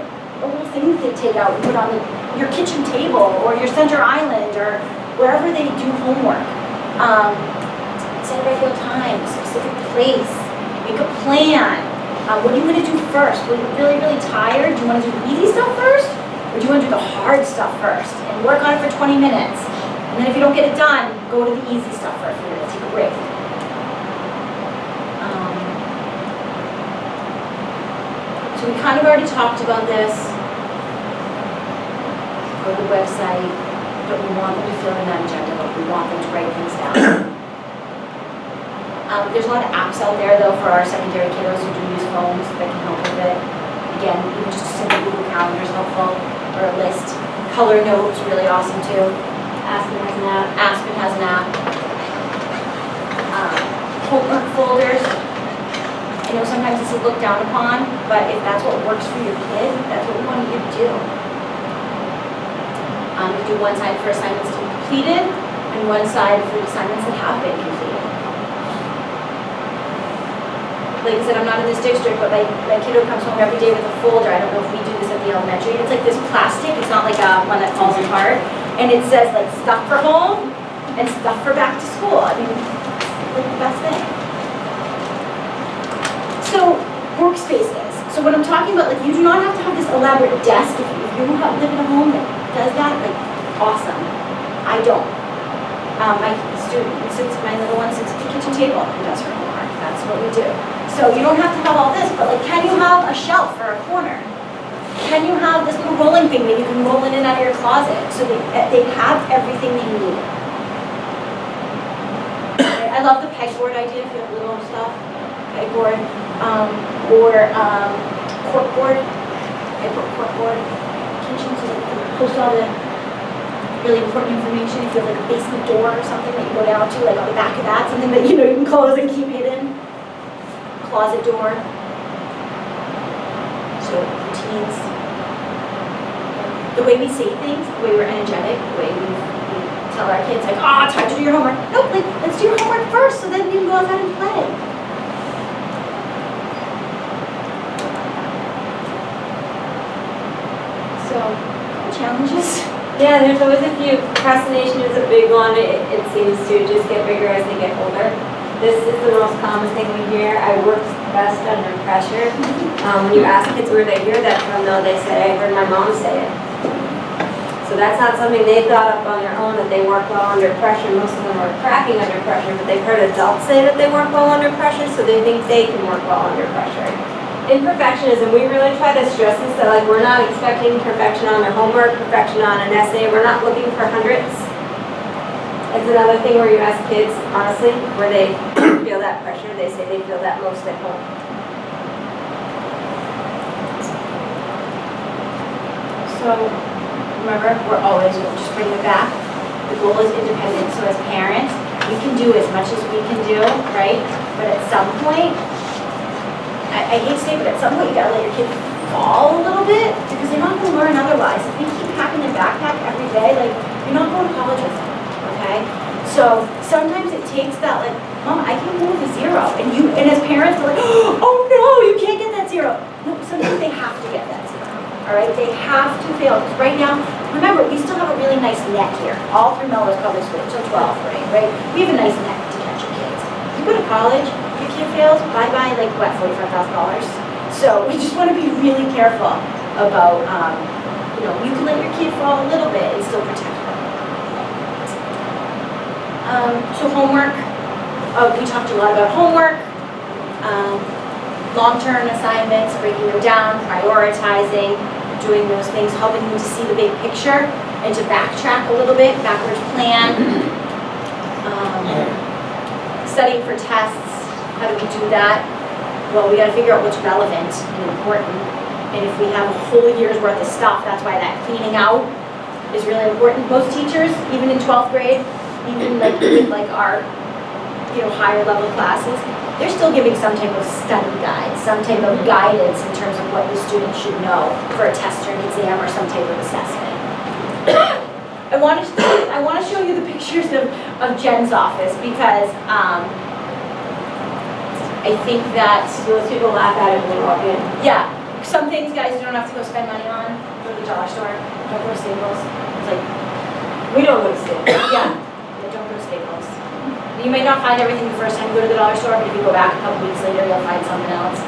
thing that they take out and put on your kitchen table or your center island or wherever they do homework. Set a regular time, specific place. Make a plan. What are you going to do first? When you're really, really tired, do you want to do the easy stuff first? Or do you want to do the hard stuff first? And work on it for 20 minutes. And then if you don't get it done, go to the easy stuff for a few minutes. Take a break. So we kind of already talked about this. Go to the website. Don't we want them to fill in that agenda, but we want them to write things down. There's a lot of apps out there, though, for our secondary kiddos who do use phones that can help with it. Again, even just a simple Google Calendar is helpful, or a list. Color notes, really awesome, too. Aspen has an app. Aspen has an app. Homework folders. I know sometimes this is looked down upon, but if that's what works for your kid, that's what we want you to do. You do one side for assignments to be completed, and one side for assignments that have been completed. Like I said, I'm not in this district, but my kiddo comes home every day with a folder. I don't know if we do this at the elementary. It's like this plastic. It's not like one that falls apart. And it says like stuff for home and stuff for back to school. I mean, it's like the best thing. So, workspaces. So when I'm talking about, like, you do not have to have this elaborate desk. If you live in a home that does that, like, awesome. I don't. My little one sits at the kitchen table and does her homework. That's what we do. So you don't have to have all this, but like, can you have a shelf or a corner? Can you have this little rolling thing that you can roll in and out of your closet so they have everything they need? I love the pegboard idea if you have little stuff. Pegboard, or corkboard. I put corkboard kitchen so that you can post all the really important information. If you have like a basement door or something that you go down to, like on the back of that, something that you can close and keep hidden. Closet door. So routines. The way we say things, the way we're energetic, the way we tell our kids like, time to do your homework. Nope, like, let's do your homework first so then you can go outside and play. Yeah, there's always a few. Procrastination is a big one. It seems to just get bigger as they get older. This is the most common thing we hear. I work best under pressure. When you ask kids where they hear that from, though, they say, I heard my mom say it. So that's not something they thought up on their own, that they work well under pressure. Most of them are cracking under pressure, but they've heard adults say that they work well under pressure, so they think they can work well under pressure. In perfectionism, we really try to stress this, that like we're not expecting perfection on their homework, perfection on an essay. We're not looking for hundreds. It's another thing where you ask kids, honestly, where they feel that pressure. They say they feel that most at home. So, remember, we're always, we'll just bring it back. The goal is independence. So as parents, we can do as much as we can do, right? But at some point, I hate to say, but at some point you gotta let your kid fall a little bit because they're not gonna learn otherwise. If you keep packing their backpack every day, like, you're not going to college with them, okay? So sometimes it takes that, like, Mom, I can't go with a zero. And as parents, we're like, oh no, you can't get that zero. No, sometimes they have to get that zero, all right? They have to fail. Because right now, remember, we still have a really nice net here. All through Melrose Public School until 12th grade, right? We have a nice net to catch your kids. You go to college, your kid fails, bye-bye, like, what, $45,000? So we just want to be really careful about, you can let your kid fall a little bit and still protect them. So homework, we talked a lot about homework, long-term assignments, breaking them down, prioritizing, doing those things, helping them to see the big picture and to backtrack a little bit, backwards plan, studying for tests. How do we do that? Well, we got to figure out what's relevant and important. And if we have a whole year's worth of stuff, that's why that cleaning out is really important. Most teachers, even in 12th grade, even with our higher level classes, they're still giving some type of study guide, some type of guidance in terms of what the student should know for a test or an exam or some type of assessment. I want to show you the pictures of Jen's office because I think that Most people laugh at it when they walk in. yeah, some things, guys, you don't have to go spend money on. Go to the dollar store. Don't go to Staples. It's like, We don't go to school. yeah, don't go to Staples. You may not find everything the first time you go to the dollar store, but if you go back a couple weeks later, you'll find something else.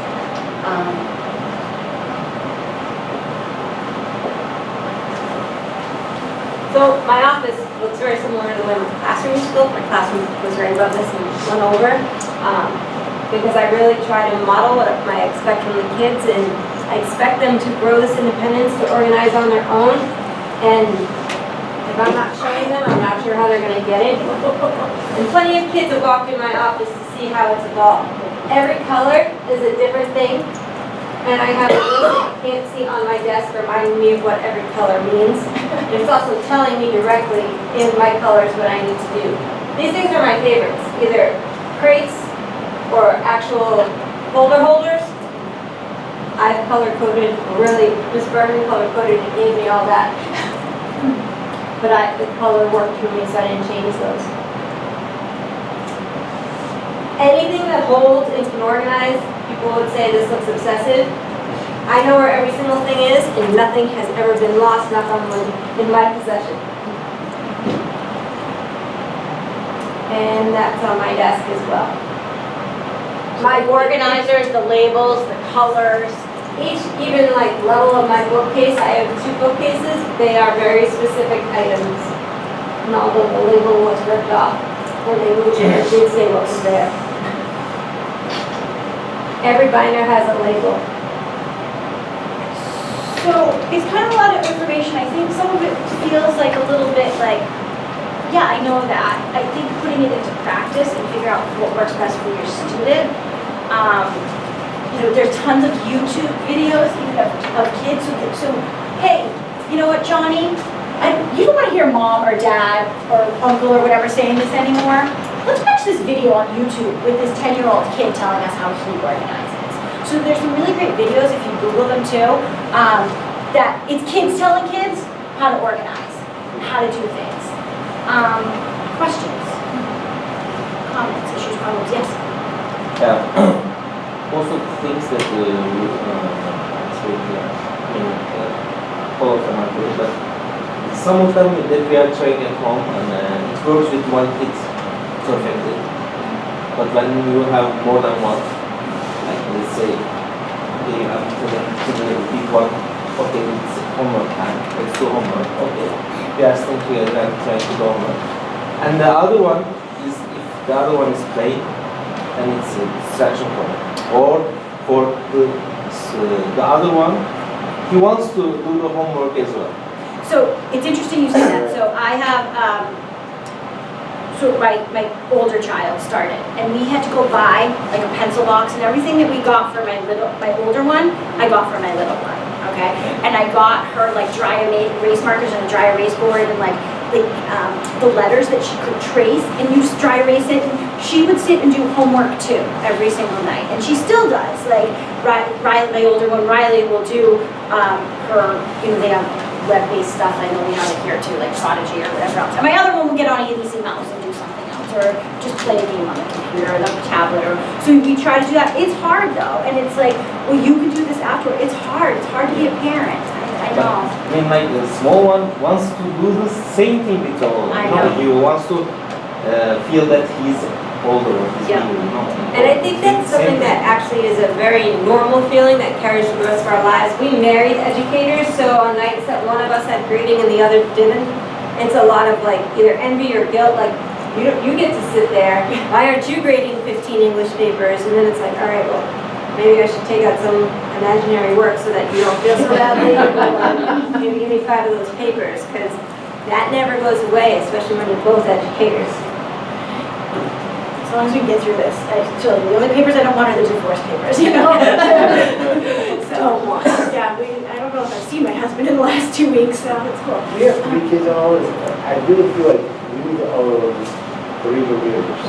So my office looks very similar to the way my classroom used to look. My classroom was right above this and went over. Because I really try to model what I expect from the kids, and I expect them to grow this independence, to organize on their own. And if I'm not showing them, I'm not sure how they're going to get it. And plenty of kids have walked in my office to see how it's evolved. Every color is a different thing. And I have a list that you can't see on my desk reminding me of what every color means. It's also telling me directly in my colors what I need to do. These things are my favorites, either crates or actual folder holders. I've color-coded, really, Miss Berman color-coded and gave me all that. But the color worked for me, so I didn't change those. Anything that holds and can organize, people would say this looks obsessive. I know where every single thing is, and nothing has ever been lost, knock on wood, in my possession. And that's on my desk as well. My Organizers, the labels, the colors. Each even like level of my bookcase, I have 2 bookcases, they are very specific items. And although the label was ripped off when they moved it, it did say what was there. Every binder has a label. So it's kind of a lot of information. I think some of it feels like a little bit like, yeah, I know that. I think putting it into practice and figure out what works best for your student. There's tons of YouTube videos even of kids. So hey, you know what, Johnny? You don't want to hear mom or dad or uncle or whatever saying this anymore. Let's watch this video on YouTube with this 10-year-old kid telling us how he organizes. So there's some really great videos, if you Google them too, that it's kids telling kids how to organize, and how to do things. Questions? Comments, issues, problems? Yes? Yeah. Also things that all of them are good, but some of them that we are trying at home, and it works with one kid perfectly. But when you have more than one, like let's say, okay, you have to the big one, okay, it's homework time, let's do homework, okay. We are staying together and trying to do homework. And the other one is, if the other one is playing, then it's a distraction for him. Or for the other one, he wants to do the homework as well. So it's interesting you say that. So I have, so my older child started, and we had to go buy like a pencil box and everything that we got for my older one, I got for my little one, okay? And I got her like dry erase markers and a dry erase board and like the letters that she could trace and use dry erase it. And she would sit and do homework too every single night, and she still does. Like Riley, my older one, Riley will do her, you know, they have web-based stuff. I know we have it here too, like Prodigy or whatever else. And my other one will get on a ABC Mouse and do something else, or just play a game on the computer or the tablet. Or so we try to do that. It's hard though, and it's like, well, you can do this after. It's hard. It's hard to be a parent. I know. I mean, like the small one wants to do the same thing with the older one. I know. He wants to feel that he's older or he's Yeah. bigger. No. And I think that's something that actually is a very normal feeling that carries through the rest of our lives. We married educators, so on nights that one of us had grading and the other didn't, it's a lot of like either envy or guilt, like you get to sit there, why aren't you grading 15 English papers? And then it's like, all right, well, maybe I should take out some imaginary work so that you don't feel so badly, or maybe give me 5 of those papers, because that never goes away, especially when you're both educators. As long as we can get through this. So the only papers I don't want are the divorce papers, you know? So, yeah, I don't know if I've seen my husband in the last 2 weeks, so it's cool. We have 3 kids at home, I really feel like we need to own 3 computers.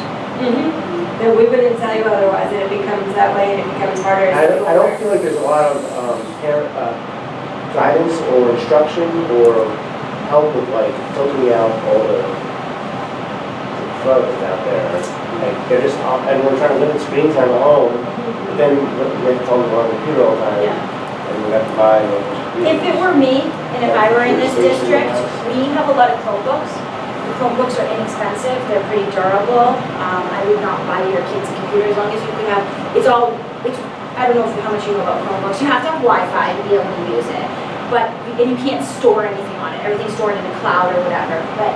No, we wouldn't tell you otherwise, and it becomes that way, and it becomes harder. I don't feel like there's a lot of parent guidance or instruction or help with like filtering out all the photos out there. Like they're just, and we're trying to limit screen time at home, but then we have to tell them to run the computer all the time. And we have to buy If it were me, and if I were in this district, we have a lot of Chromebooks. The Chromebooks are inexpensive, they're pretty durable. I would not buy your kids a computer as long as you could have, I don't know how much you know about Chromebooks. You have to have Wi-Fi to be able to use it. And you can't store anything on it. Everything's stored in the cloud or whatever. But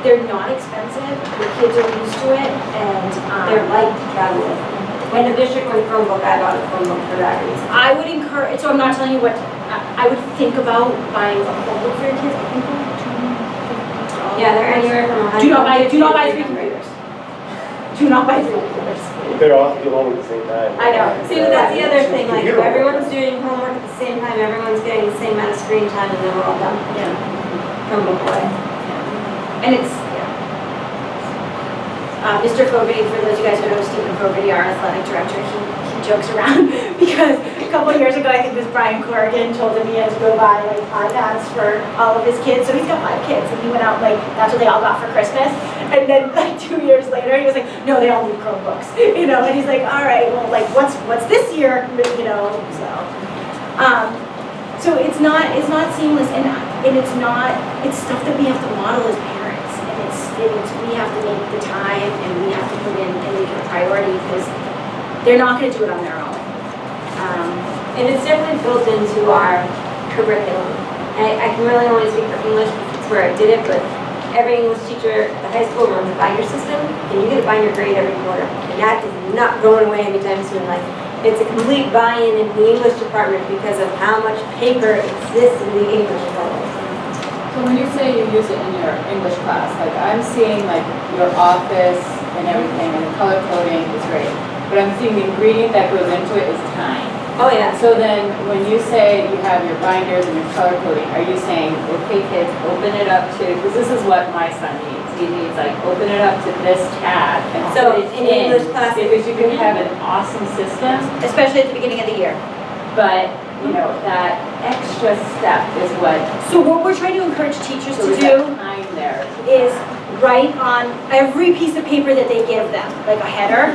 they're not expensive. The kids are used to it, and They're light to travel with. When the district went Chromebook, I bought a Chromebook for that reason. I would encourage, so I'm not telling you what, I would think about buying a Chromebook for your kids. I think they're Yeah, they're anywhere from Do not buy 3 $100 computers. Do not buy 3 computers. They're all have to go home at the same time. I know. See, but that's the other thing, like, if everyone's doing homework at the same time, everyone's getting the same amount of screen time, and then we're all done. Yeah. Chromebook away. And it's, Mr. Fogarty, for those of you guys who know Stephen Fogarty, our athletic director, he jokes around because a couple of years ago, I think it was Brian Corrigan told him he had to go buy like iPads for all of his kids. So he's got 5 kids, and he went out like, that's what they all got for Christmas. And then like 2 years later, he was like, no, they all need Chromebooks, you know. And he's like, all right, well, like what's this year, you know? So it's not seamless, and it's stuff that we have to model as parents, and we have to make the time, and we have to put in and make it a priority, because they're not going to do it on their own. And it's definitely built into our curriculum. I can really only speak for English because it's where I did it, but every English teacher at the high school runs a binder system, and you get a binder grade every quarter. And that is not going away anytime soon. Like, it's a complete buy-in in the English department because of how much paper exists in the English department. So when you say you use it in your English class, like I'm seeing like your office and everything and the color coding is great. But I'm seeing the ingredient that goes into it is time. Oh yeah. So then when you say you have your binders and your color coding, are you saying, okay kids, open it up to, because this is what my son needs. He needs like, open it up to this tab and So put it in English class, because you can have an awesome system, Especially at the beginning of the year. but you know, that extra step is what. So what we're trying to encourage teachers So to is do that time there is write on every piece of paper that they give them, like a header,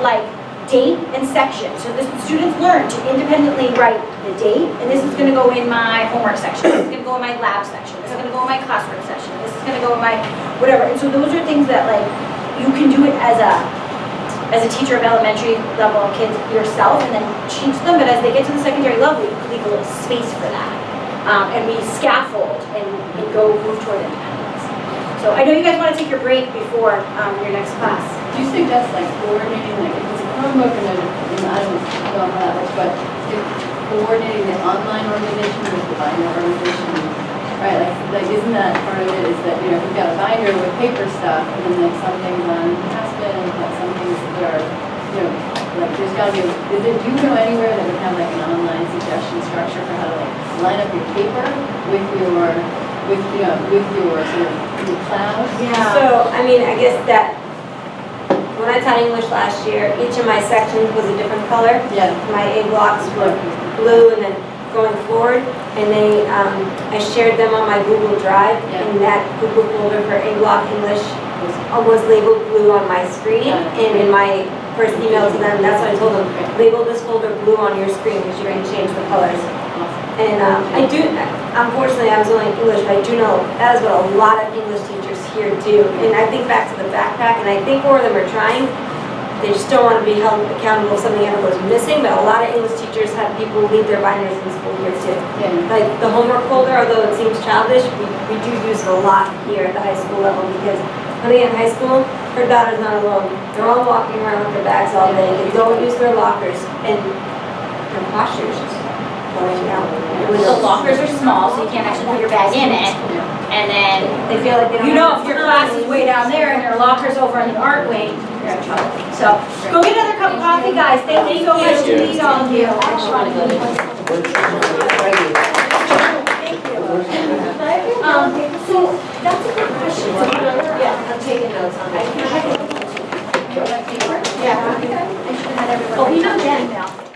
like date and section. So the students learn to independently write the date, and this is gonna go in my homework section, this is gonna go in my lab section, this is gonna go in my classroom section, this is gonna go in my whatever. And so those are things that like, you can do it as a teacher of elementary level kids yourself and then teach them, but as they get to the secondary level, you can leave a little space for that. And we scaffold and go move toward independence. So I know you guys wanna take your break before your next class. Do you suggest like coordinating, like if it's a Chromebook and I don't know how that works, but if coordinating the online organization with the binder organization, right? Like isn't that part of it? Is that if you've got a binder with paper stuff, and then like some things on Aspen, and some things that are, like there's got to be. Do you know anywhere that would have like an online suggestion structure for how to like line up your paper with your sort of your cloud? Yeah. So, I mean, I guess that when I taught English last year, each of my sections was a different color. Yeah. My A blocks were blue and then going forward, and I shared them on my Google Drive, and that Google folder for A block English was labeled blue on my screen, and in my first email to them, that's what I told them, label this folder blue on your screen because you can change the colors. And unfortunately I was only English, but I do know that is what a lot of English teachers here do. And I think back to the backpack, and I think more of them are trying. They just don't want to be held accountable if something ever goes missing, but a lot of English teachers have people leave their binders in school here too. Yeah. Like the homework folder, although it seems childish, we do use it a lot here at the high school level because when they get in high school, her daughter's not alone. They're all walking around with their bags all day. They don't use their lockers, and their posture's just going down. The lockers are small, so you can't actually put your bag in it. And then, They feel like they don't have if your class is way down there and your locker's over in the art wing, you're in trouble. So, go get another cup of coffee, guys. Thank you so much to meet all of you. So, that's a good question. Yeah, I'm taking notes on that. Yeah. I should have had everybody. Oh, you know that now.